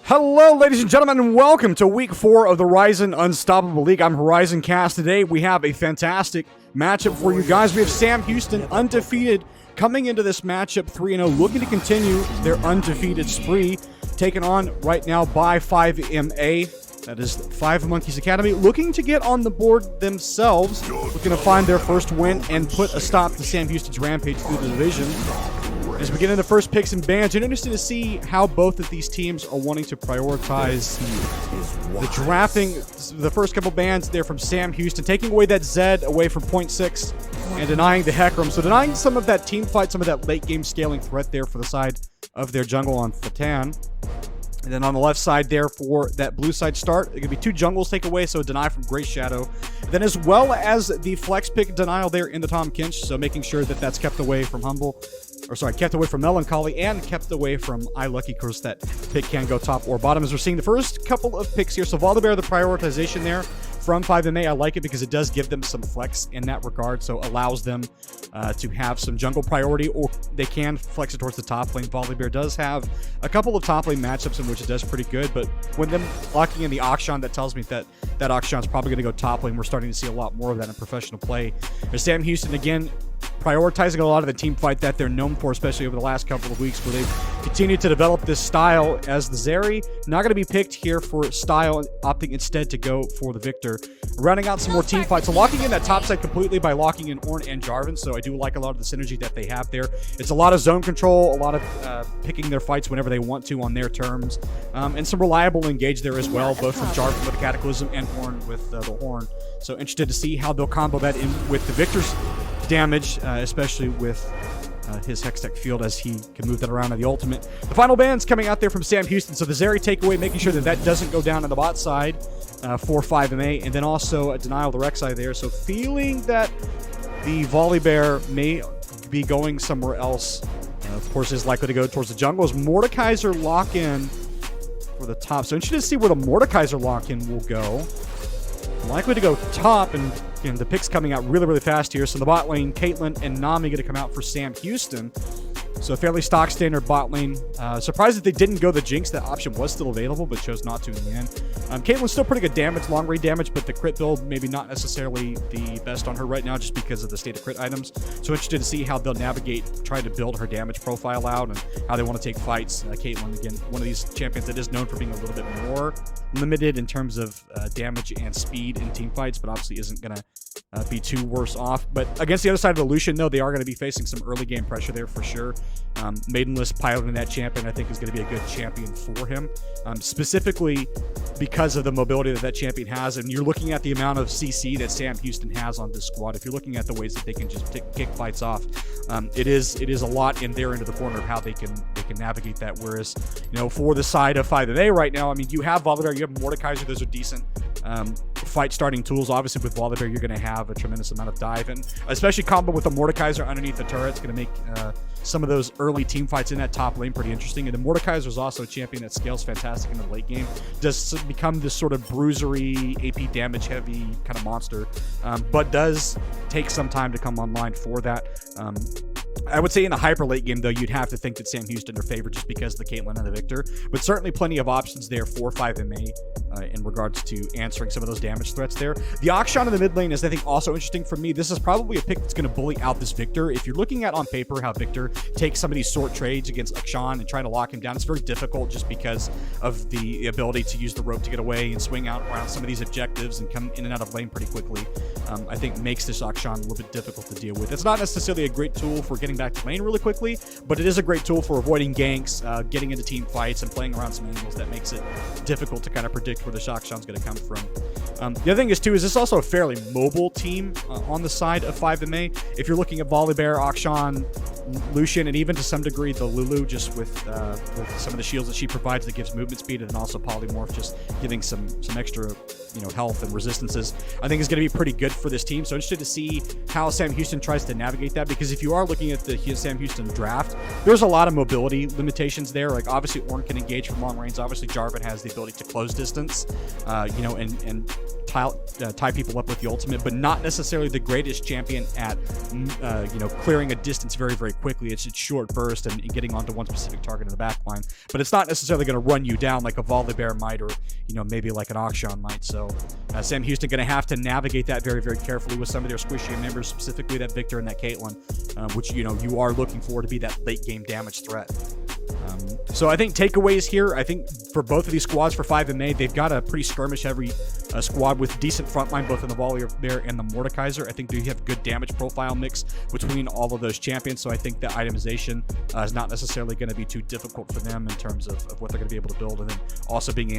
Hello, ladies and gentlemen, and welcome to Week 4 of the Horizon Unstoppable League. I'm HorizonCasts. Today, we have a fantastic matchup for you guys. We have Sam Houston, undefeated, coming into this matchup 3-0, looking to continue their undefeated spree, taken on right now by 5MA. That is 5 Monkeys Academy, looking to get on the board themselves, looking to find their first win and put a stop to Sam Houston's rampage through the division. As we get into the first picks and bans, you're interested to see how both of these teams are wanting to prioritize the drafting. The first couple bans there from Sam Houston, taking away that Zed away from 0.6 and denying the Hecarim. So denying some of that team fight, some of that late game scaling threat there for the side of their jungle on Fatan. And then on the left side there for that blue side start, it could be 2 jungles take away, so a deny from Great Shadow. Then as well as the flex pick denial there in the Tom Kinch, so making sure that that's kept away from kept away from Melancholy and kept away from iLucky. Of course, that pick can go top or bottom. As we're seeing the first couple of picks here, so Volibear, the prioritization there from 5MA, I like it because it does give them some flex in that regard, so allows them to have some jungle priority, or they can flex it towards the top lane. Volibear does have a couple of top lane matchups in which it does pretty good, but when them locking in the Akshan, that tells me that Akshan's probably going to go top lane. We're starting to see a lot more of that in professional play. There's Sam Houston, again, prioritizing a lot of the team fight that they're known for, especially over the last couple of weeks, where they've continued to develop this style as the Zeri. Not going to be picked here for style, opting instead to go for the Victor. Rounding out some more team fights, so locking in that top side completely by locking in Ornn and Jarvan, so I do like a lot of the synergy that they have there. It's a lot of zone control, a lot of picking their fights whenever they want to on their terms, and some reliable engage there as well, both from Jarvan with the Cataclysm and Ornn with the Horn. So interested to see how they'll combo that in with the Victor's damage, especially with his Hextech field, as he can move that around in the ultimate. The final ban's coming out there from Sam Houston, so the Zeri takeaway, making sure that that doesn't go down on the bot side for 5MA, and then also a denial of the Rek'Sai there, so feeling that the Volibear may be going somewhere else. Of course, is likely to go towards the jungle as Mordekaiser lock-in for the top. So interested to see where the Mordekaiser lock-in will go. Likely to go top, and again, the picks coming out really, really fast here. So in the bot lane, Caitlyn and Nami going to come out for Sam Houston. So fairly stock standard bot lane. Surprised that they didn't go the Jinx. That option was still available, but chose not to in the end. Caitlyn's still pretty good damage, long range damage, but the crit build maybe not necessarily the best on her right now just because of the state of crit items. So interested to see how they'll navigate, try to build her damage profile out and how they want to take fights. Caitlyn, again, one of these champions that is known for being a little bit more limited in terms of damage and speed in team fights, but obviously isn't going to be too worse off. But against the other side of the Lucian, though, they are going to be facing some early game pressure there for sure. Maidenless piloting that champion, I think, is going to be a good champion for him, specifically because of the mobility that champion has. And you're looking at the amount of CC that Sam Houston has on this squad. If you're looking at the ways that they can just kick fights off, it is a lot in their end of the corner of how they can navigate that. Whereas, for the side of 5MA right now, I mean, you have Volibear, you have Mordekaiser. Those are decent fight starting tools. Obviously, with Volibear, you're going to have a tremendous amount of dive, and especially combo with the Mordekaiser underneath the turret, it's going to make some of those early team fights in that top lane pretty interesting. And the Mordekaiser is also a champion that scales fantastic in the late game. Does become this sort of bruisery, AP damage heavy kind of monster, but does take some time to come online for that. I would say in the hyper late game, though, you'd have to think that Sam Houston are favored just because of the Caitlyn and the Victor, but certainly plenty of options there for 5MA in regards to answering some of those damage threats there. The Akshan in the mid lane is, I think, also interesting for me. This is probably a pick that's going to bully out this Victor. If you're looking at on paper how Victor takes some of these short trades against Akshan and trying to lock him down, it's very difficult just because of the ability to use the rope to get away and swing out around some of these objectives and come in and out of lane pretty quickly. I think makes this Akshan a little bit difficult to deal with. It's not necessarily a great tool for getting back to lane really quickly, but it is a great tool for avoiding ganks, getting into team fights, and playing around some angles that makes it difficult to kind of predict where the Akshan's going to come from. The other thing is, too, is this also a fairly mobile team on the side of 5MA. If you're looking at Volibear, Akshan, Lucian, and even to some degree the Lulu, just with some of the shields that she provides that gives movement speed, and then also Polymorph just giving some extra health and resistances, I think is going to be pretty good for this team. So interested to see how Sam Houston tries to navigate that, because if you are looking at the Sam Houston draft, there's a lot of mobility limitations there. Like, obviously Ornn can engage from long range. Obviously Jarvan has the ability to close distance, and tie people up with the ultimate, but not necessarily the greatest champion at clearing a distance very, very quickly. It's short burst and getting onto one specific target in the back line. But it's not necessarily going to run you down like a Volibear might, or maybe like an Akshan might. So Sam Houston going to have to navigate that very, very carefully with some of their squishy members, specifically that Victor and that Caitlyn, which you are looking for to be that late game damage threat. So I think takeaways here, I think for both of these squads for 5MA, they've got a pretty skirmish-heavy squad with decent frontline, both in the Volibear and the Mordekaiser. I think they have good damage profile mix between all of those champions, so I think the itemization is not necessarily going to be too difficult for them in terms of what they're going to be able to build, and then also being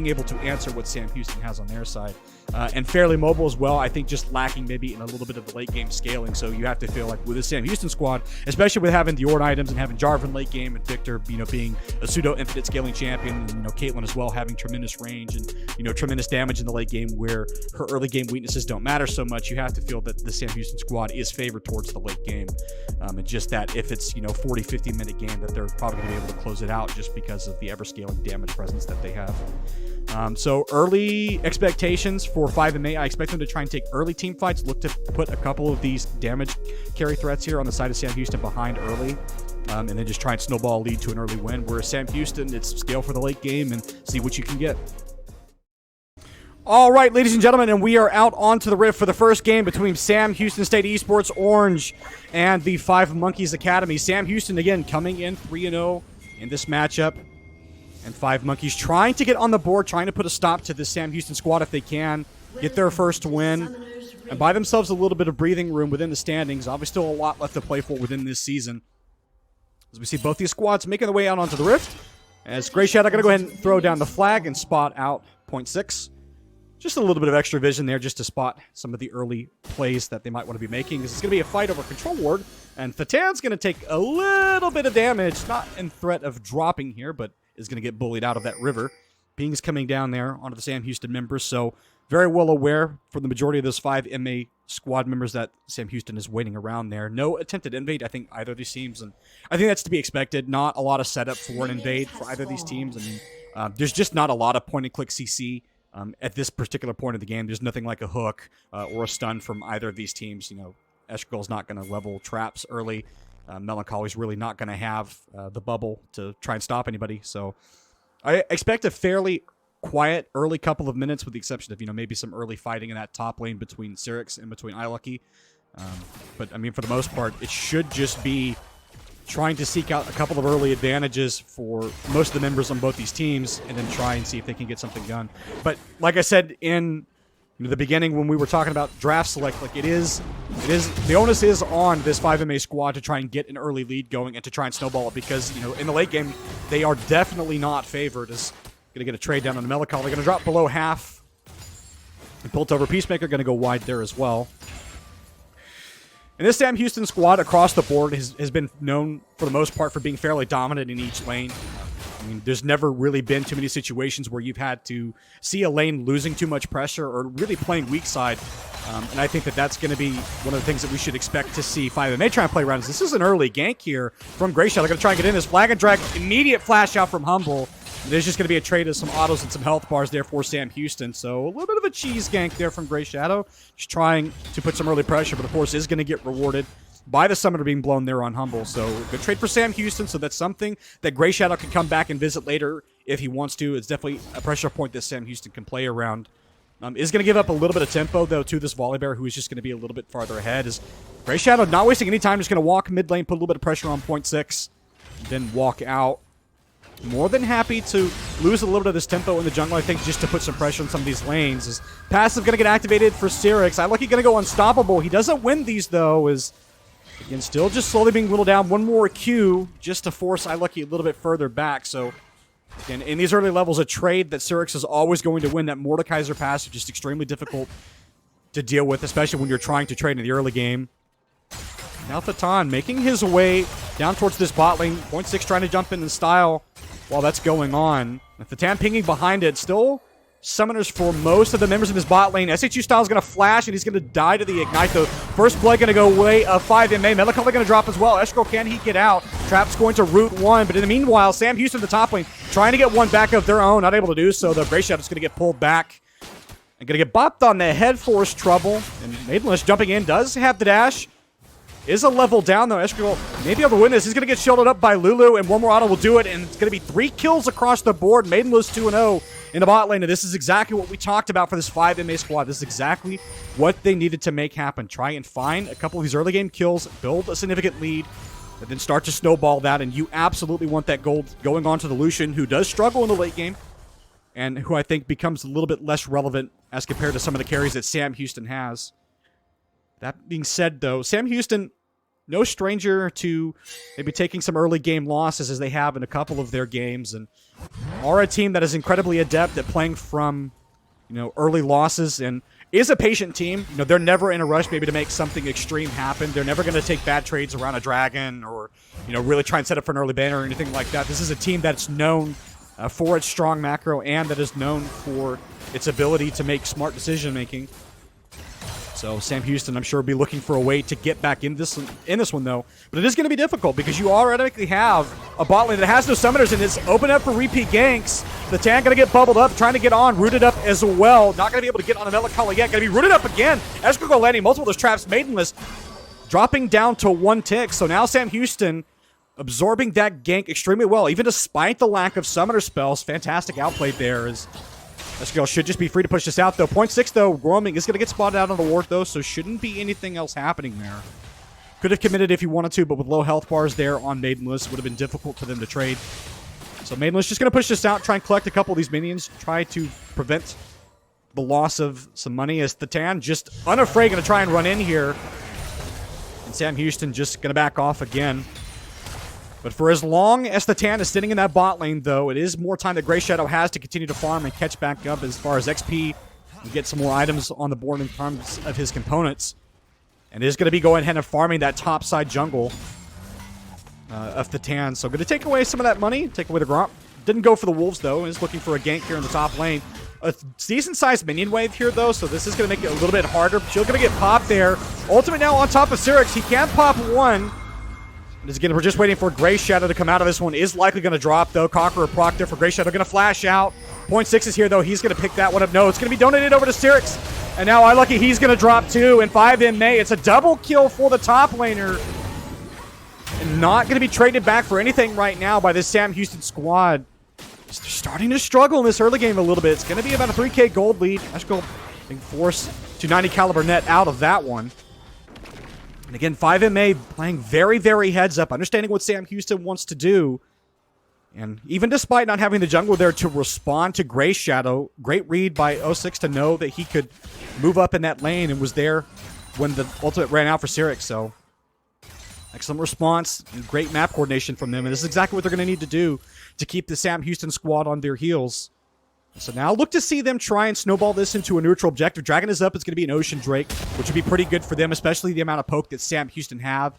able to answer what Sam Houston has on their side. And fairly mobile as well. I think just lacking maybe in a little bit of the late game scaling, so you have to feel like with the Sam Houston squad, especially with having the Ord items and having Jarvan late game and Victor being a pseudo infinite scaling champion, and Caitlyn as well having tremendous range and tremendous damage in the late game where her early game weaknesses don't matter so much. You have to feel that the Sam Houston squad is favored towards the late game, and just that if it's 40-50 minute game, that they're probably going to be able to close it out just because of the ever scaling damage presence that they have. So early expectations for 5MA, I expect them to try and take early team fights, look to put a couple of these damage carry threats here on the side of Sam Houston behind early, and then just try and snowball lead to an early win. Whereas Sam Houston, it's scale for the late game and see what you can get. All right, ladies and gentlemen, and we are out onto the Rift for the first game between Sam Houston State Esports Orange and the 5 Monkeys Academy. Sam Houston, again, coming in 3-0 in this matchup. And 5 Monkeys trying to get on the board, trying to put a stop to the Sam Houston squad if they can, get their first win, and buy themselves a little bit of breathing room within the standings. Obviously, still a lot left to play for within this season. As we see both these squads making their way out onto the Rift. As Grey Shadow going to go ahead and throw down the flag and spot out 0.6. Just a little bit of extra vision there just to spot some of the early plays that they might want to be making. It's going to be a fight over control ward, and Thatan's going to take a little bit of damage, not in threat of dropping here, but is going to get bullied out of that river. Ping's coming down there onto the Sam Houston members, so very well aware for the majority of those 5MA squad members that Sam Houston is waiting around there. No attempted invade, I think, either of these teams, and I think that's to be expected. Not a lot of setup for an invade for either of these teams. I mean, there's just not a lot of point-and-click CC at this particular point of the game. There's nothing like a hook or a stun from either of these teams. Eskrill's not going to level traps early. Melancholy's really not going to have the bubble to try and stop anybody. So I expect a fairly quiet early couple of minutes, with the exception of, maybe some early fighting in that top lane between Syrinx and between iLucky. But, I mean, for the most part, it should just be trying to seek out a couple of early advantages for most of the members on both these teams, and then try and see if they can get something done. But like I said in the beginning when we were talking about draft select, like it is the onus is on this 5MA squad to try and get an early lead going and to try and snowball it, because in the late game they are definitely not favored. Is going to get a trade down on the Melancholy. They're going to drop below half. And Built Over Peacemaker going to go wide there as well. And this Sam Houston squad across the board has been known, for the most part, for being fairly dominant in each lane. I mean, there's never really been too many situations where you've had to see a lane losing too much pressure or really playing weak side. And I think that's going to be one of the things that we should expect to see 5MA try and play around. This is an early gank here from Grey Shadow. They're going to try and get in this flag and drag. Immediate flash out from Humble. There's just going to be a trade of some autos and some health bars there for Sam Houston. So a little bit of a cheese gank there from Grey Shadow. Just trying to put some early pressure, but of course is going to get rewarded by the Summoner being blown there on Humble. So good trade for Sam Houston. So that's something that Grey Shadow can come back and visit later if he wants to. It's definitely a pressure point that Sam Houston can play around. Is going to give up a little bit of tempo, though, to this Volibear, who is just going to be a little bit farther ahead. Is Grey Shadow not wasting any time, just going to walk mid lane, put a little bit of pressure on 0.6, then walk out. More than happy to lose a little bit of this tempo in the jungle, I think, just to put some pressure on some of these lanes. His passive going to get activated for Syrinx. iLucky going to go unstoppable. He doesn't win these, though, is, again, still just slowly being whittled down. One more Q just to force iLucky a little bit further back. So, again, in these early levels, a trade that Syrinx is always going to win. That Mordekaiser pass is just extremely difficult to deal with, especially when you're trying to trade in the early game. Now Thatan making his way down towards this bot lane. 0.6 trying to jump in style while that's going on. Thatan pinging behind it. Still summoners for most of the members of his bot lane. SHU style is going to flash, and he's going to die to the Ignite, though. First blood going to go away of 5MA. Melancholy going to drop as well. Eshkro, can he get out? Trap's going to root one, but in the meanwhile, Sam Houston, the top lane, trying to get one back of their own. Not able to do so. The Grey Shadow's going to get pulled back. And going to get bopped on the head, force trouble. And Maidenless jumping in, does have the dash. is a level down, though. Escrigal maybe able to win this. He's going to get shielded up by Lulu, and one more auto will do it, and it's going to be 3 kills across the board. Maidenless 2-0 in the bot lane, and this is exactly what we talked about for this 5MA squad. This is exactly what they needed to make happen. Try and find a couple of these early game kills, build a significant lead, and then start to snowball that, and you absolutely want that gold going on to the Lucian, who does struggle in the late game, and who I think becomes a little bit less relevant as compared to some of the carries that Sam Houston has. That being said, though, Sam Houston, no stranger to maybe taking some early game losses as they have in a couple of their games, and are a team that is incredibly adept at playing from, early losses, and is a patient team. They're never in a rush maybe to make something extreme happen. They're never going to take bad trades around a dragon or, really try and set up for an early banner or anything like that. This is a team that's known for its strong macro and that is known for its ability to make smart decision making. So Sam Houston, I'm sure, will be looking for a way to get back in this one, though. But it is going to be difficult because you already have a bot lane that has no summoners and is open up for repeat ganks. The Tan going to get bubbled up, trying to get on, rooted up as well. Not going to be able to get on a Melancholy yet. Going to be rooted up again. Escrigal landing multiple of those traps, Maidenless, dropping down to 1 tick. So now Sam Houston absorbing that gank extremely well, even despite the lack of summoner spells. Fantastic outplay there as Escrigal should just be free to push this out, though. 0.6, though, roaming is going to get spotted out on the ward, though, so shouldn't be anything else happening there. Could have committed if he wanted to, but with low health bars there on Maidenless, it would have been difficult for them to trade. So Maidenless just going to push this out, try and collect a couple of these minions, try to prevent the loss of some money, as the Tan just unafraid going to try and run in here. And Sam Houston just going to back off again. But for as long as the Tan is sitting in that bot lane, though, it is more time that Grey Shadow has to continue to farm and catch back up as far as XP and get some more items on the board in terms of his components. And is going to be going ahead and farming that top side jungle of the Tan. So going to take away some of that money, take away the Gromp. Didn't go for the Wolves, though, and is looking for a gank here in the top lane. A decent-sized minion wave here, though, so this is going to make it a little bit harder. Shield going to get popped there. Ultimate now on top of Syrinx. He can pop one. And again, we're just waiting for Grey Shadow to come out of this one. Is likely going to drop, though. Conqueror proc there for Grey Shadow. Going to flash out. 0.6 is here, though. He's going to pick that one up. No, it's going to be donated over to Syrinx. And now iLucky, he's going to drop, too. And 5MA. It's a double kill for the top laner. And not going to be traded back for anything right now by this Sam Houston squad. They're starting to struggle in this early game a little bit. It's going to be about a 3k gold lead. Escrigal being forced to 90 caliber net out of that one. And again, 5MA playing very, very heads up, understanding what Sam Houston wants to do. And even despite not having the jungle there to respond to Grey Shadow, great read by 06 to know that he could move up in that lane and was there when the ultimate ran out for Syrinx. So excellent response and great map coordination from them. And this is exactly what they're going to need to do to keep the Sam Houston squad on their heels. So now look to see them try and snowball this into a neutral objective. Dragon is up. It's going to be an Ocean Drake, which would be pretty good for them, especially the amount of poke that Sam Houston have.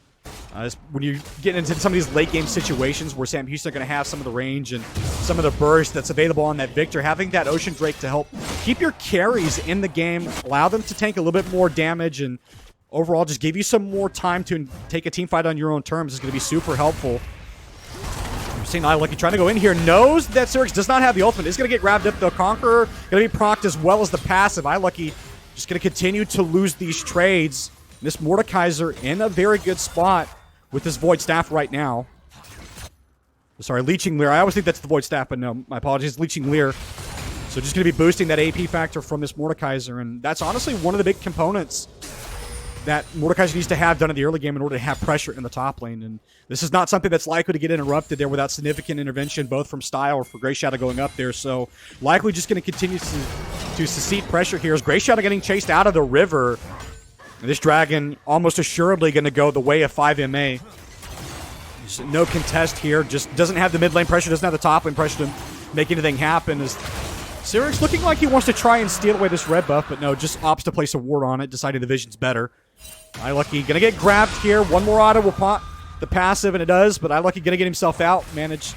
When you get into some of these late game situations where Sam Houston are going to have some of the range and some of the burst that's available on that Victor, having that Ocean Drake to help keep your carries in the game, allow them to tank a little bit more damage, and overall just give you some more time to take a team fight on your own terms is going to be super helpful. We're seeing iLucky trying to go in here. Knows that Syrinx does not have the ultimate. Is going to get grabbed up. The Conqueror going to be procced as well as the passive. iLucky just going to continue to lose these trades. This Mordekaiser in a very good spot with this Void Staff right now. Sorry, Leeching Leer. I always think that's the Void Staff, but no, my apologies. Leeching Leer. So just going to be boosting that AP factor from this Mordekaiser, and that's honestly one of the big components that Mordekaiser needs to have done in the early game in order to have pressure in the top lane. And this is not something that's likely to get interrupted there without significant intervention, both from Style or for Grey Shadow going up there. So likely just going to continue to secede pressure here as Grey Shadow getting chased out of the river. And this Dragon almost assuredly going to go the way of 5MA. There's no contest here. Just doesn't have the mid lane pressure, doesn't have the top lane pressure to make anything happen. As Syrinx looking like he wants to try and steal away this red buff, but no, just opts to place a ward on it, deciding the vision's better. iLucky gonna get grabbed here. One more auto will pop the passive, and it does, but iLucky gonna get himself out. Managed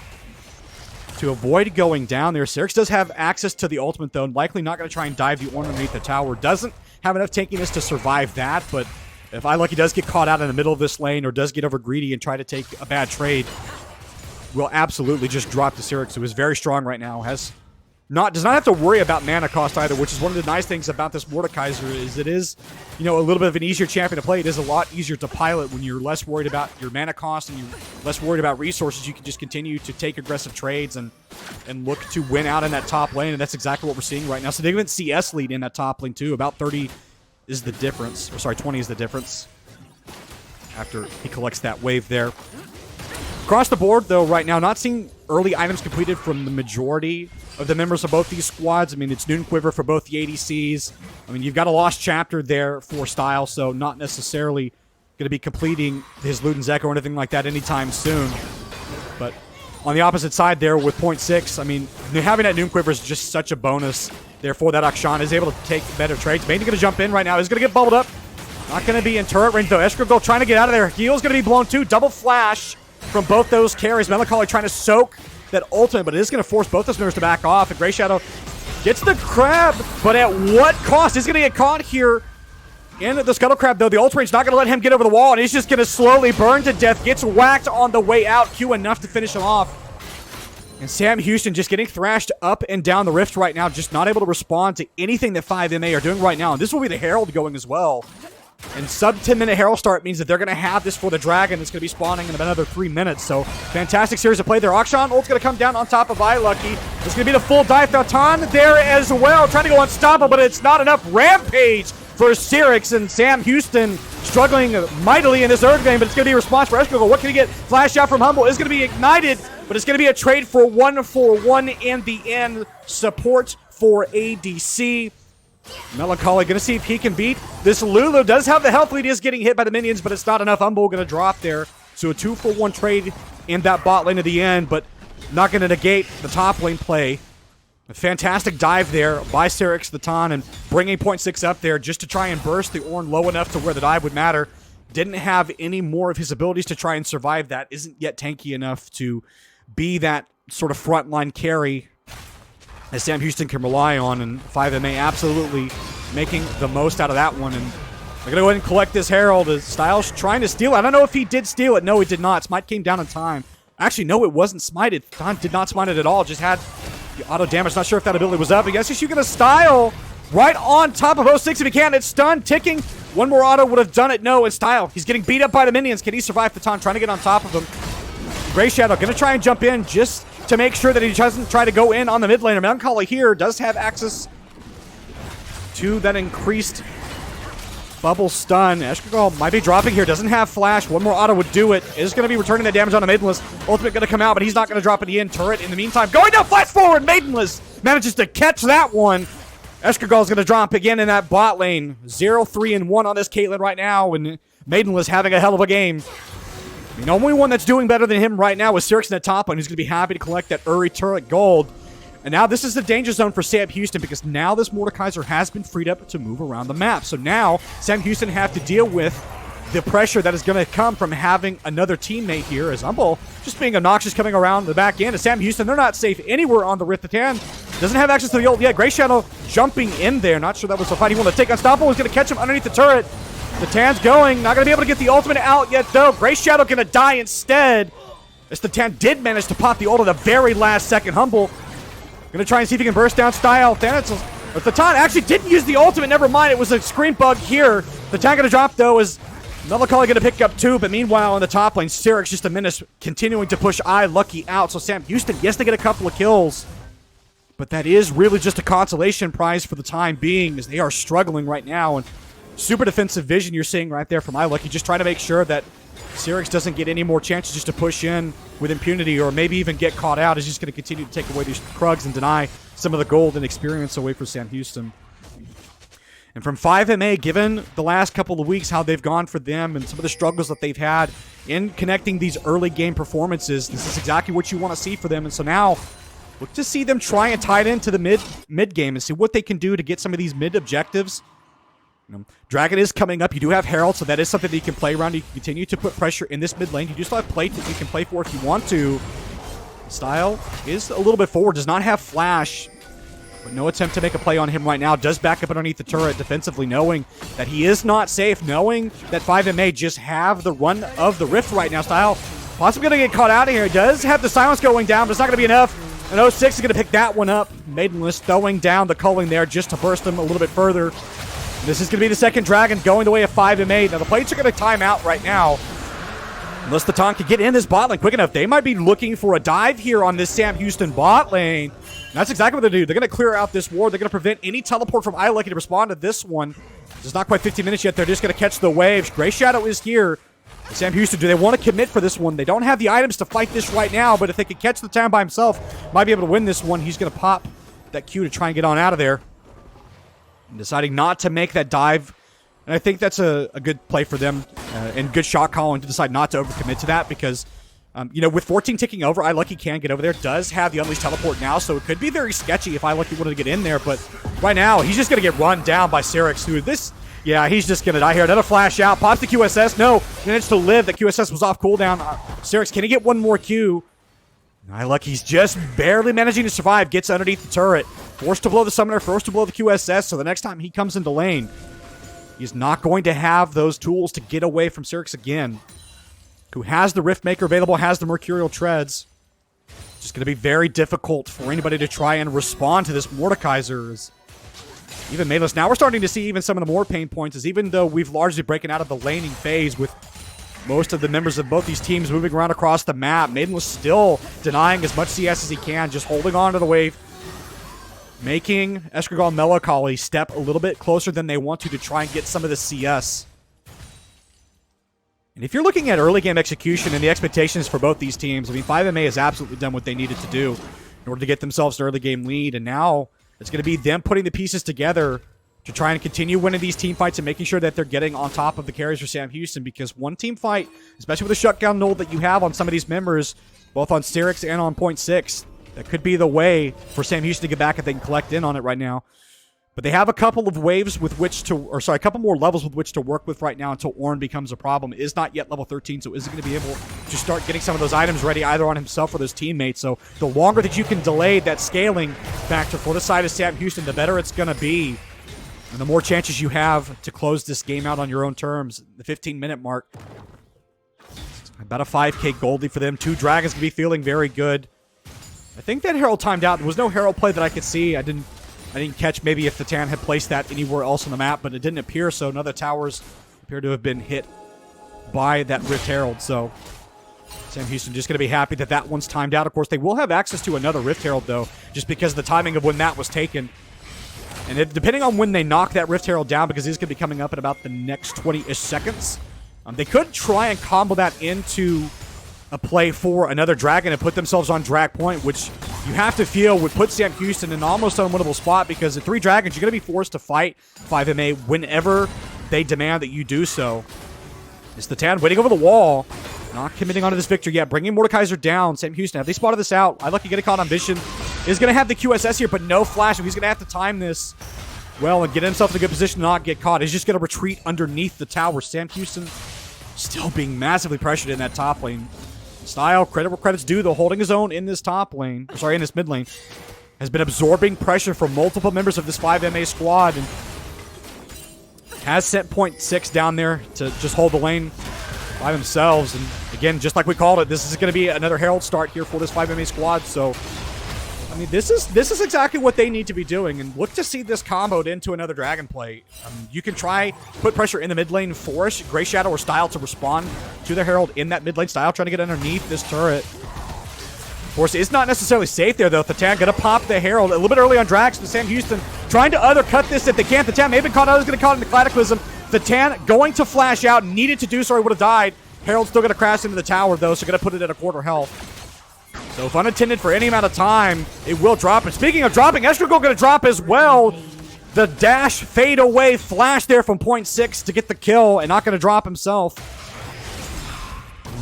to avoid going down there. Syrinx does have access to the ultimate, though, and likely not gonna try and dive the ornament underneath the tower. Doesn't have enough tankiness to survive that, but if iLucky does get caught out in the middle of this lane or does get over greedy and try to take a bad trade, will absolutely just drop the Syrinx, who is very strong right now, has does not have to worry about mana cost either, which is one of the nice things about this Mordekaiser is it is, you know, a little bit of an easier champion to play. It is a lot easier to pilot when you're less worried about your mana cost and you're less worried about resources. You can just continue to take aggressive trades and look to win out in that top lane, and that's exactly what we're seeing right now. So they even CS lead in that top lane too. About 30 is the difference, or sorry, 20 is the difference after he collects that wave there. Across the board, though, right now, not seeing early items completed from the majority of the members of both these squads. I mean, it's Noon Quiver for both the ADCs. I mean, you've got a lost chapter there for Style, so not necessarily going to be completing his Luden's Echo or anything like that anytime soon. But on the opposite side there with 0.6, I mean, having that Noon Quiver is just such a bonus. Therefore, that Akshan is able to take better trades. Mainly going to jump in right now. He's going to get bubbled up. Not going to be in turret range, though. Escrivil trying to get out of there. Heal's going to be blown, too. Double flash from both those carries. Melancholy trying to soak that ultimate, but it is going to force both those members to back off. And Grey Shadow gets the crab, but at what cost? He's going to get caught here in the Scuttle Crab, though. The ultimate's not going to let him get over the wall, and he's just going to slowly burn to death. Gets whacked on the way out. Q enough to finish him off. And Sam Houston just getting thrashed up and down the rift right now, just not able to respond to anything that 5MA are doing right now. And this will be the Herald going as well. And sub 10-minute Herald start means that they're going to have this for the Dragon. It's going to be spawning in about another 3 minutes. So, fantastic series of play there. Akshan ult's going to come down on top of iLucky. It's going to be the full dive. Thauton there as well. Trying to go unstoppable, but it's not enough. Rampage for Cyrix, and Sam Houston struggling mightily in this early game, but it's going to be a response for Escrivil. What can he get? Flash out from Humble. It's going to be ignited, but it's going to be a trade for 1-for-1 in the end. Support for ADC. Melancholy going to see if he can beat this Lulu. Does have the health lead. He is getting hit by the minions, but it's not enough. Humble going to drop there. So a 2-for-1 trade in that bot lane at the end, but not going to negate the top lane play. A fantastic dive there by Cyrix Thauton and bringing 0.6 up there just to try and burst the Ornn low enough to where the dive would matter. Didn't have any more of his abilities to try and survive that. Isn't yet tanky enough to be that sort of frontline carry as Sam Houston can rely on, and 5MA absolutely making the most out of that one. And they're going to go ahead and collect this Herald as Styles trying to steal it. I don't know if he did steal it. No, he did not. Smite came down in time. Actually, no, it wasn't smited. Thauton did not smite it at all. Just had the auto damage. Not sure if that ability was up. I guess SHSU going to Style right on top of 06 if he can. It's stunned, ticking. One more auto would have done it. No, it's Style. He's getting beat up by the minions. Can he survive Thauton trying to get on top of him? Grey Shadow going to try and jump in just to make sure that he doesn't try to go in on the mid laner. Melancholy here does have access to that increased bubble stun. Escrivil might be dropping here. Doesn't have flash. One more auto would do it. Is going to be returning that damage on the Maidenless. Ultimate going to come out, but he's not going to drop it in. Turret in the meantime. Going down, flash forward. Maidenless manages to catch that one. Escrivil is going to drop again in that bot lane. 0-3-1 on this Caitlyn right now, and Maidenless having a hell of a game. The only one that's doing better than him right now is Cyrix in the top one, who's going to be happy to collect that Uri turret gold. And now this is the danger zone for Sam Houston, because now this Mordekaiser has been freed up to move around the map. So now Sam Houston have to deal with the pressure that is going to come from having another teammate here, as Humble just being obnoxious coming around the back end. And Sam Houston, they're not safe anywhere on the Rift. Thauton doesn't have access to the ult yet. Grey Shadow jumping in there. Not sure that was the fight he wanted to take. Unstoppable is going to catch him underneath the turret. Thauton's going. Not going to be able to get the ultimate out yet, though. Grey Shadow going to die instead. As Thauton did manage to pop the ult at the very last second. Humble going to try and see if he can burst down Style. Thauton actually didn't use the ultimate. Never mind. It was a screen bug here. Thauton going to drop, though, is Melancholy going to pick up 2. But meanwhile, in the top lane, Cyrix just a menace continuing to push iLucky out. So Sam Houston, yes, they get a couple of kills. But that is really just a consolation prize for the time being, as they are struggling right now. And super defensive vision you're seeing right there from iLucky, just trying to make sure that Cyrix doesn't get any more chances just to push in with impunity, or maybe even get caught out. He's just going to continue to take away these Krugs and deny some of the gold and experience away from Sam Houston. And from 5MA, given the last couple of weeks, how they've gone for them and some of the struggles that they've had in connecting these early game performances, this is exactly what you want to see for them. And so now, look to see them try and tie it into the mid game and see what they can do to get some of these mid objectives. Dragon is coming up. You do have Herald, so that is something that you can play around. You can continue to put pressure in this mid lane. You do still have plate that you can play for if you want to. Style is a little bit forward. Does not have flash, but no attempt to make a play on him right now. Does back up underneath the turret defensively, knowing that he is not safe, knowing that 5MA just have the run of the Rift right now. Style possibly going to get caught out of here. Does have the silence going down, but it's not going to be enough. And 06 is going to pick that one up. Maidenless throwing down the culling there just to burst him a little bit further. This is going to be the second Dragon going the way of 5 and 8. Now, the plates are going to time out right now. Unless the Taunt can get in this bot lane quick enough. They might be looking for a dive here on this Sam Houston bot lane. And that's exactly what they're doing. They're going to clear out this ward. They're going to prevent any teleport from iLucky to respond to this one. It's not quite 15 minutes yet. They're just going to catch the waves. Grey Shadow is here. Sam Houston, do they want to commit for this one? They don't have the items to fight this right now, but if they can catch the town by himself, might be able to win this one. He's going to pop that Q to try and get on out of there. And deciding not to make that dive. And I think that's a good play for them and good shot calling to decide not to overcommit to that because, you know, with 14 ticking over, iLucky can get over there. Does have the Unleashed Teleport now, so it could be very sketchy if iLucky wanted to get in there. But right now, he's just going to get run down by Syrinx, who this... Yeah, he's just going to die here. Another flash out. Pops the QSS. No, managed to live. The QSS was off cooldown. Syrinx, can he get one more Q? iLucky's just barely managing to survive. Gets underneath the turret. Forced to blow the summoner. Forced to blow the QSS. So the next time he comes into lane, he's not going to have those tools to get away from Syrinx again. Who has the Riftmaker available, has the Mercurial Treads. It's just going to be very difficult for anybody to try and respond to this Mordekaiser. Even Maidenless. Now we're starting to see even some of the more pain points, is even though we've largely broken out of the laning phase with most of the members of both these teams moving around across the map, Maidenless still denying as much CS as he can, just holding on to the wave, making Escargal and Melancholy step a little bit closer than they want to try and get some of the CS. And if you're looking at early game execution and the expectations for both these teams, I mean, 5MA has absolutely done what they needed to do in order to get themselves an early game lead, and now it's going to be them putting the pieces together to try and continue winning these team fights and making sure that they're getting on top of the carries for Sam Houston, because one team fight, especially with the shutdown null that you have on some of these members, both on Syrinx and on point 6, that could be the way for Sam Houston to get back if they can collect in on it right now. But they have a couple of waves with which to, or sorry, a couple more levels with which to work with right now until Ornn becomes a problem. It is not yet level 13, so isn't going to be able to start getting some of those items ready either on himself or those teammates. So the longer that you can delay that scaling factor for the side of Sam Houston, the better it's going to be. And the more chances you have to close this game out on your own terms. The 15-minute mark. About a 5k Goldie for them. 2 Dragons can be feeling very good. I think that Herald timed out. There was no Herald play that I could see. I didn't catch maybe if the Tan had placed that anywhere else on the map, but it didn't appear so. None of the towers appear to have been hit by that Rift Herald, so Sam Houston just going to be happy that that one's timed out. Of course, they will have access to another Rift Herald, though, just because of the timing of when that was taken. And depending on when they knock that Rift Herald down, because he's going to be coming up in about the next 20-ish seconds, they could try and combo that into a play for another Dragon and put themselves on drag point, which you have to feel would put Sam Houston in an almost unwinnable spot, because at 3 Dragons, you're going to be forced to fight 5MA whenever they demand that you do so. It's the Tan waiting over the wall, not committing onto this victory yet, bringing Mordekaiser down. Sam Houston, have they spotted this out? iLucky getting caught on Vision. Is going to have the QSS here, but no flash. He's going to have to time this well and get himself in a good position to not get caught. He's just going to retreat underneath the tower. Sam Houston still being massively pressured in that top lane. Style, credit where credit's due, though, holding his own in this top lane, sorry, in this mid lane, has been absorbing pressure from multiple members of this 5MA squad, and has sent point 6 down there to just hold the lane by themselves. And again, just like we called it, this is going to be another Herald start here for this 5MA squad, so I mean, this is exactly what they need to be doing, and look to see this comboed into another Dragon play. You can try put pressure in the mid lane for Grey Shadow or Style to respond to the Herald in that mid lane. Style trying to get underneath this turret. Of course, it's not necessarily safe there, though. Thatan gonna pop the Herald a little bit early on Drax, but Sam Houston trying to undercut this if they can. Thatan may have been caught out. He's gonna caught in the Cataclysm. Thatan going to flash out, needed to do so, he would have died. Herald's still gonna crash into the tower, though, so gonna put it at a quarter health. So if unattended for any amount of time, it will drop. And speaking of dropping, Escargal going to drop as well. The dash fade away flash there from point 6 to get the kill, and not going to drop himself.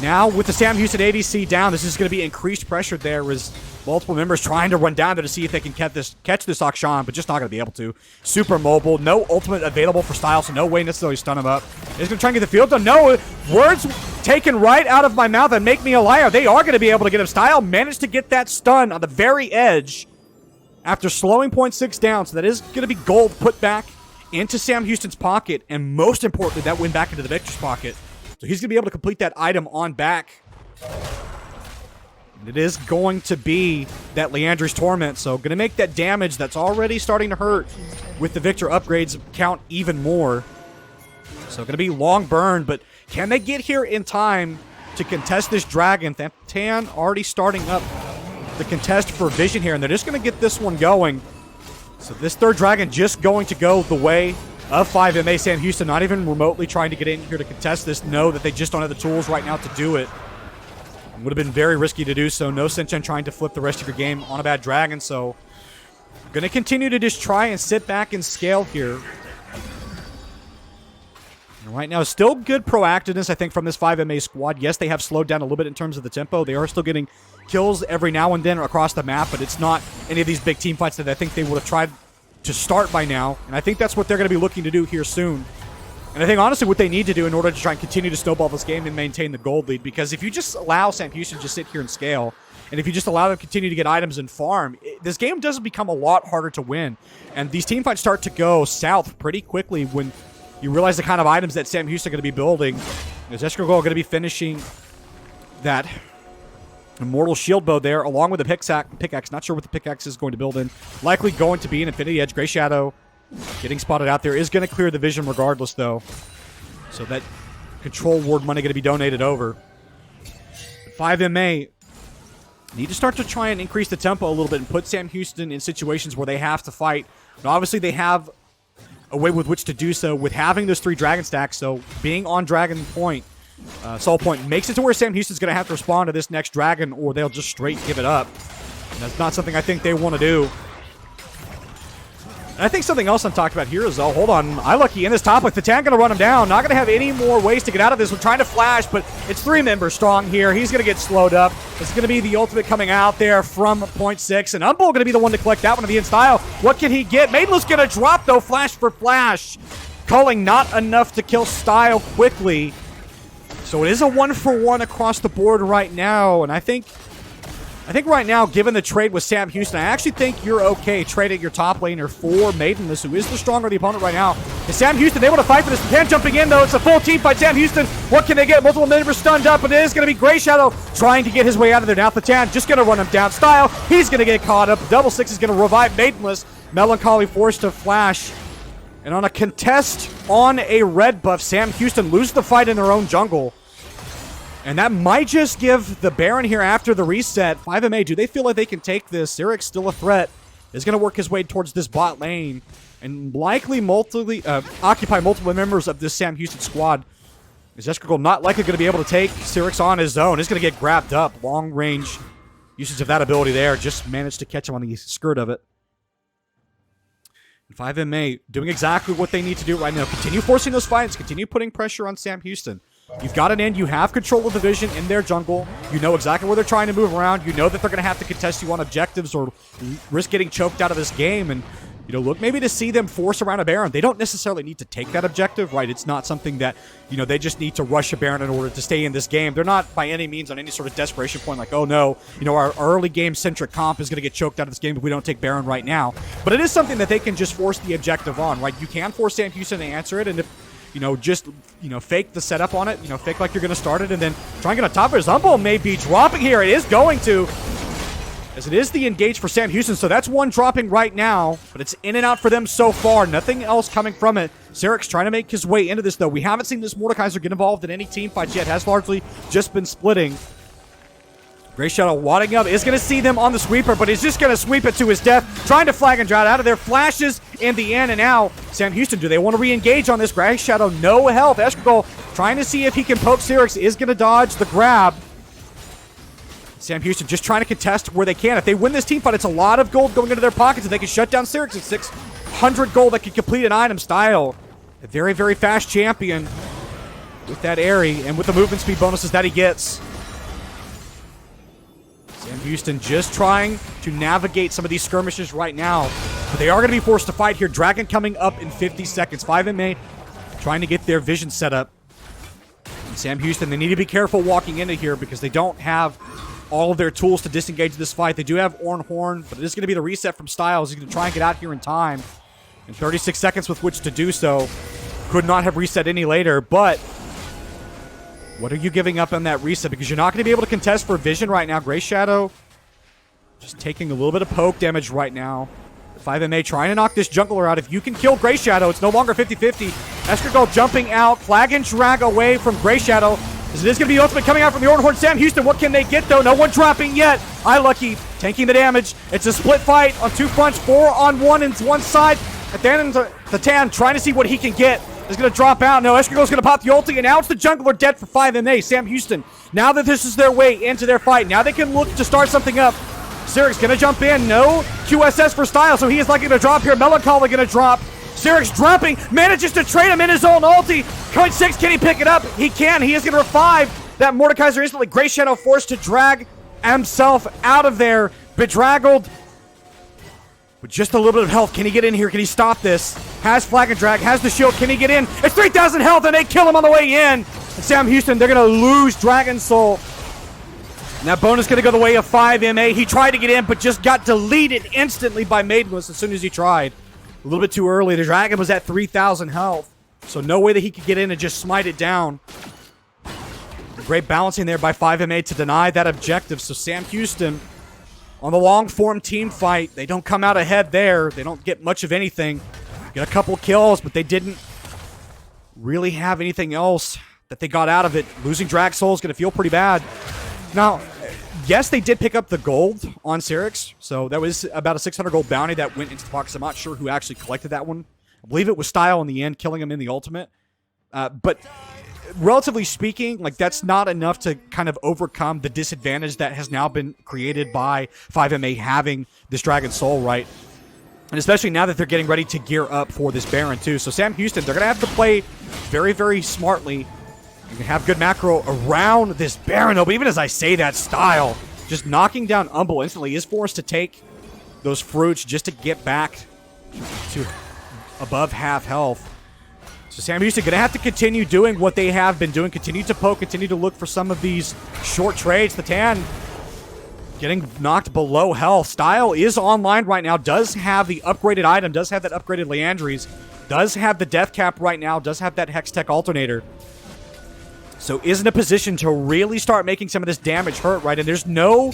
Now with the Sam Houston ADC down, this is going to be increased pressure there as multiple members trying to run down there to see if they can catch this Akshan, but just not going to be able to. Super mobile, no ultimate available for Style, so no way necessarily stun him up. He's going to try and get the field done. No, words taken right out of my mouth and make me a liar. They are going to be able to get him. Style managed to get that stun on the very edge after slowing point 6 down, so that is going to be gold put back into Sam Houston's pocket, and most importantly, that went back into the Victor's pocket. So he's going to be able to complete that item on back. And it is going to be that Leandry's Torment, so going to make that damage that's already starting to hurt with the Victor upgrades count even more. So going to be long burn, but can they get here in time to contest this dragon? Tan already starting up the contest for Vision here, and they're just going to get this one going. So this third dragon just going to go the way of 5MA. Sam Houston not even remotely trying to get in here to contest this. Know that they just don't have the tools right now to do it. It would have been very risky to do so. No sense in trying to flip the rest of your game on a bad dragon, so going to continue to just try and sit back and scale here. And right now, still good proactiveness, I think, from this 5MA squad. Yes, they have slowed down a little bit in terms of the tempo. They are still getting kills every now and then across the map, but it's not any of these big team fights that I think they would have tried to start by now. And I think that's what they're going to be looking to do here soon. And I think, honestly, what they need to do in order to try and continue to snowball this game and maintain the gold lead, because if you just allow Sam Houston to just sit here and scale, and if you just allow them to continue to get items and farm, this game does become a lot harder to win. And these team fights start to go south pretty quickly when you realize the kind of items that Sam Houston are going to be building. Is Escargot going to be finishing that Immortal Shield Bow there, along with a pickaxe. Not sure what the pickaxe is going to build in. Likely going to be an Infinity Edge. Grey Shadow getting spotted out there is going to clear the vision regardless, though. So that control ward money going to be donated over. 5MA need to start to try and increase the tempo a little bit and put Sam Houston in situations where they have to fight. And obviously, they have a way with which to do so with having those 3 dragon stacks. So being on Dragon Point, Soul Point, makes it to where Sam Houston's going to have to respond to this next dragon, or they'll just straight give it up. And that's not something I think they want to do. And I think something else I'm talking about here is, oh, hold on, iLucky in this top lane. The tank going to run him down. Not going to have any more ways to get out of this. We're trying to flash, but it's 3 members strong here. He's going to get slowed up. It's going to be the ultimate coming out there from point 6, and Umbul going to be the one to collect that one to the end style. What can he get? Maidenless going to drop, though, flash for flash. Culling not enough to kill Style quickly. So it is a 1-for-1 across the board right now, and I think right now, given the trade with Sam Houston, I actually think you're okay trading your top laner for Maidenless, who is the stronger of the opponent right now. Is Sam Houston able to fight for this? Tan jumping in, though. It's a full team fight. Sam Houston, what can they get? Multiple members stunned up, but it is going to be Grey Shadow trying to get his way out of there. Now Tan just going to run him down. Style, he's going to get caught up. Double 6 is going to revive Maidenless. Melancholy forced to flash. And on a contest on a red buff, Sam Houston loses the fight in their own jungle. And that might just give the Baron here after the reset. 5MA, do they feel like they can take this? Syric's still a threat. Is going to work his way towards this bot lane and likely occupy multiple members of this Sam Houston squad. Is Escargot not likely going to be able to take Syrix on his own? He's going to get grabbed up. Long range usage of that ability there. Just managed to catch him on the skirt of it. And 5MA doing exactly what they need to do right now. Continue forcing those fights. Continue putting pressure on Sam Houston. You've got an end. You have control of the vision in their jungle. You know exactly where they're trying to move around. You know that they're going to have to contest you on objectives or risk getting choked out of this game. And, you know, look maybe to see them force around a Baron. They don't necessarily need to take that objective, right? It's not something that, you know, they just need to rush a Baron in order to stay in this game. They're not by any means on any sort of desperation point like, oh no, you know, our early game-centric comp is going to get choked out of this game if we don't take Baron right now. But it is something that they can just force the objective on, right? You can force Sam Houston to answer it, and if you know, just, you know, fake the setup on it. You know, fake like you're going to start it and then try and get on top of it. Umbul may be dropping here. It is going to, as it is the engage for Sam Houston. So that's one dropping right now, but it's in and out for them so far. Nothing else coming from it. Syric's trying to make his way into this, though. We haven't seen this Mordekaiser get involved in any team fights yet. Has largely just been splitting. Grey Shadow wadding up, is going to see them on the sweeper, but he's just going to sweep it to his death, trying to flag and drought out of there. Flashes in the end, and now Sam Houston, do they want to re-engage on this? Grey Shadow, no health. Escargot trying to see if he can poke Syrix, is going to dodge the grab. Sam Houston just trying to contest where they can. If they win this team fight, it's a lot of gold going into their pockets, and they can shut down Syrix at 600 gold that can complete an item. Style, a very, very fast champion with that Aerie and with the movement speed bonuses that he gets. Sam Houston just trying to navigate some of these skirmishes right now. But they are going to be forced to fight here. Dragon coming up in 50 seconds. 5MA trying to get their vision set up. And Sam Houston, they need to be careful walking into here because they don't have all of their tools to disengage this fight. They do have Orn Horn, but it is going to be the reset from Styles. He's going to try and get out here in time. And 36 seconds with which to do so. Could not have reset any later, but What are you giving up on that reset? Because you're not going to be able to contest for vision right now. Gray Shadow just taking a little bit of poke damage right now. 5MA trying to knock this jungler out. If you can kill Gray Shadow, it's no longer 50-50. Escargot jumping out. Flag and drag away from Gray Shadow. As it is going to be the ultimate coming out from the Ornhorn. Sam Houston, what can they get, though? No one dropping yet. iLucky taking the damage. It's a split fight on 2 fronts. 4-on-1 in one side. At the end, the Tan trying to see what he can get. Is going to drop out. No, Escargot's going to pop the ulti, and now it's the jungler dead for 5MA. Sam Houston, now that this is their way into their fight, now they can look to start something up. Sirix gonna jump in. No QSS for Style, so he is likely to drop here. Melancholy gonna drop. Sirix dropping, manages to trade him in his own ulti. Coin 6, can he pick it up? He can. He is gonna revive that Mordekaiser instantly. Gray Shadow forced to drag himself out of there. Bedraggled with just a little bit of health. Can he get in here? Can he stop this? Has flag and drag, has the shield. Can he get in? It's 3,000 health, and they kill him on the way in. And Sam Houston, they're gonna lose Dragon Soul. And that bonus going to go the way of 5MA. He tried to get in, but just got deleted instantly by Maidenless as soon as he tried. A little bit too early. The Dragon was at 3,000 health. So no way that he could get in and just smite it down. Great balancing there by 5MA to deny that objective. So Sam Houston on the long-form team fight. They don't come out ahead there. They don't get much of anything. Get a couple kills, but they didn't really have anything else that they got out of it. Losing Drag Soul is going to feel pretty bad. Now, yes, they did pick up the gold on Sirix, so that was about a 600 gold bounty that went into the box. I'm not sure who actually collected that one. I believe it was Style in the end, killing him in the ultimate. But relatively speaking, like that's not enough to kind of overcome the disadvantage that has now been created by 5MA having this Dragon Soul, right? And especially now that they're getting ready to gear up for this Baron too. So Sam Houston, they're going to have to play very, very smartly. You can have good macro around this Baron, though, but even as I say that, Style just knocking down Umble instantly is forced to take those fruits just to get back to above half health. So Sam Houston going to have to continue doing what they have been doing, continue to poke, continue to look for some of these short trades. The Tan getting knocked below health. Style is online right now, does have the upgraded item, does have that upgraded Leandries, does have the death cap right now, does have that Hex Tech alternator. So is in a position to really start making some of this damage hurt, right? And there's no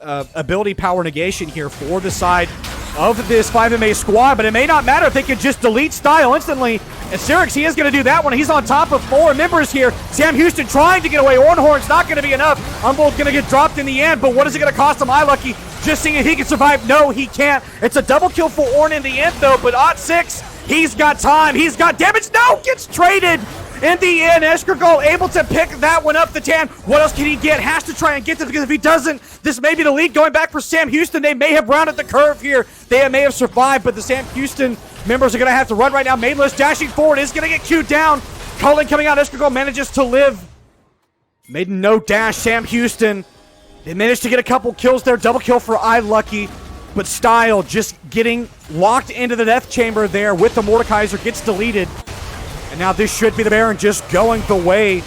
ability power negation here for the side of this 5MA squad, but it may not matter if they can just delete Style instantly. And Sirix, he is going to do that one. He's on top of 4 members here. Sam Houston trying to get away. Ornhorn's not going to be enough. Umble's going to get dropped in the end, but what is it going to cost him? iLucky just seeing if he can survive. No, he can't. It's a double kill for Orn in the end, though, but Ot6, he's got time. He's got damage. No, gets traded. In the end, Escargot able to pick that one up. The Tan, what else can he get? Has to try and get this, because if he doesn't, this may be the lead going back for Sam Houston. They may have rounded the curve here. They may have survived, but the Sam Houston members are going to have to run right now. Maidenless dashing forward is going to get queued down. Culling coming out. Escargot manages to live. Maiden no dash. Sam Houston, they managed to get a couple kills there. Double kill for iLucky. But Style just getting locked into the death chamber there with the Mordekaiser gets deleted. And now this should be the Baron just going the way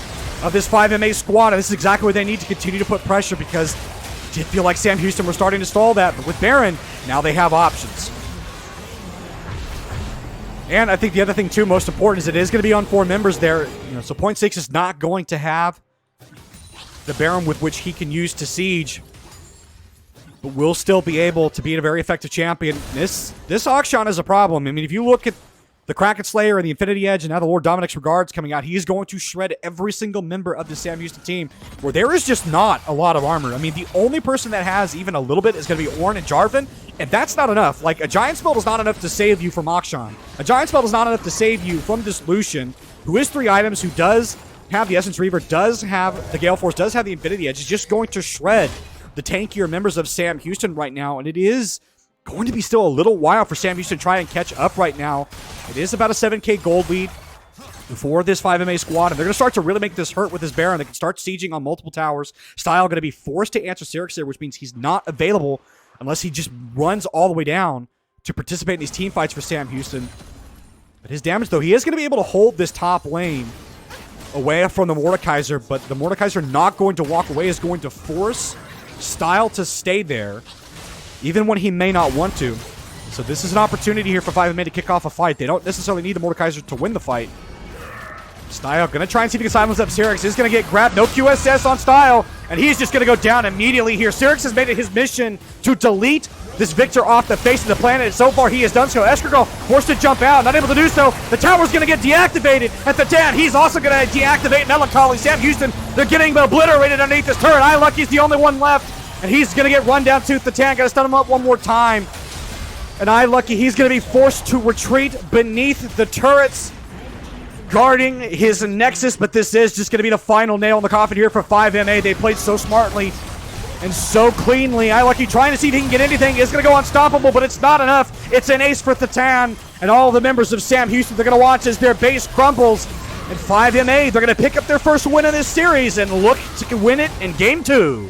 of this 5MA squad. And this is exactly where they need to continue to put pressure, because it did feel like Sam Houston was starting to stall that. But with Baron, now they have options. And I think the other thing, too, most important, is it is going to be on 4 members there. So Point 6 is not going to have the Baron with which he can use to siege, but will still be able to be a very effective champion. This Akshan is a problem. I mean, if you look at the Kraken Slayer and the Infinity Edge, and now the Lord Dominic's Regards coming out, he is going to shred every single member of the Sam Houston team, where there is just not a lot of armor. I mean, the only person that has even a little bit is going to be Ornn and Jarvan, and that's not enough. Like, a Giant Spell is not enough to save you from Akshan. A Giant Spell is not enough to save you from this Lucian, who is 3 items, who does have the Essence Reaver, does have the Gale Force, does have the Infinity Edge. Is just going to shred the tankier members of Sam Houston right now, and it is going to be still a little while for Sam Houston to try and catch up right now. It is about a 7k gold lead for this 5MA squad, and they're going to start to really make this hurt with this Baron. They can start sieging on multiple towers. Style going to be forced to answer Sirix there, which means he's not available unless he just runs all the way down to participate in these team fights for Sam Houston. But his damage, though, he is going to be able to hold this top lane away from the Mordekaiser, but the Mordekaiser not going to walk away, is going to force Style to stay there, even when he may not want to. So this is an opportunity here for 5MA to kick off a fight. They don't necessarily need the Mordekaiser to win the fight. Style gonna try and see if he can silence up Syrix. He's gonna get grabbed. No QSS on Style, and he's just gonna go down immediately here. Syrix has made it his mission to delete this Victor off the face of the planet, and so far he has done so. Escargot forced to jump out, not able to do so. The tower's gonna get deactivated at the Dan. He's also gonna deactivate Melancholy. Sam Houston, they're getting obliterated underneath this turret. iLucky's the only one left, and he's gonna get run down tooth the tan. Gotta stun him up one more time. And iLucky, he's gonna be forced to retreat beneath the turrets, guarding his Nexus, but this is just gonna be the final nail in the coffin here for 5MA. They played so smartly and so cleanly. iLucky trying to see if he can get anything. Is going to go unstoppable, but it's not enough. It's an ace for Thatan, and all the members of Sam Houston, they're going to watch as their base crumbles. And 5MA, they're going to pick up their first win in this series and look to win it in Game 2.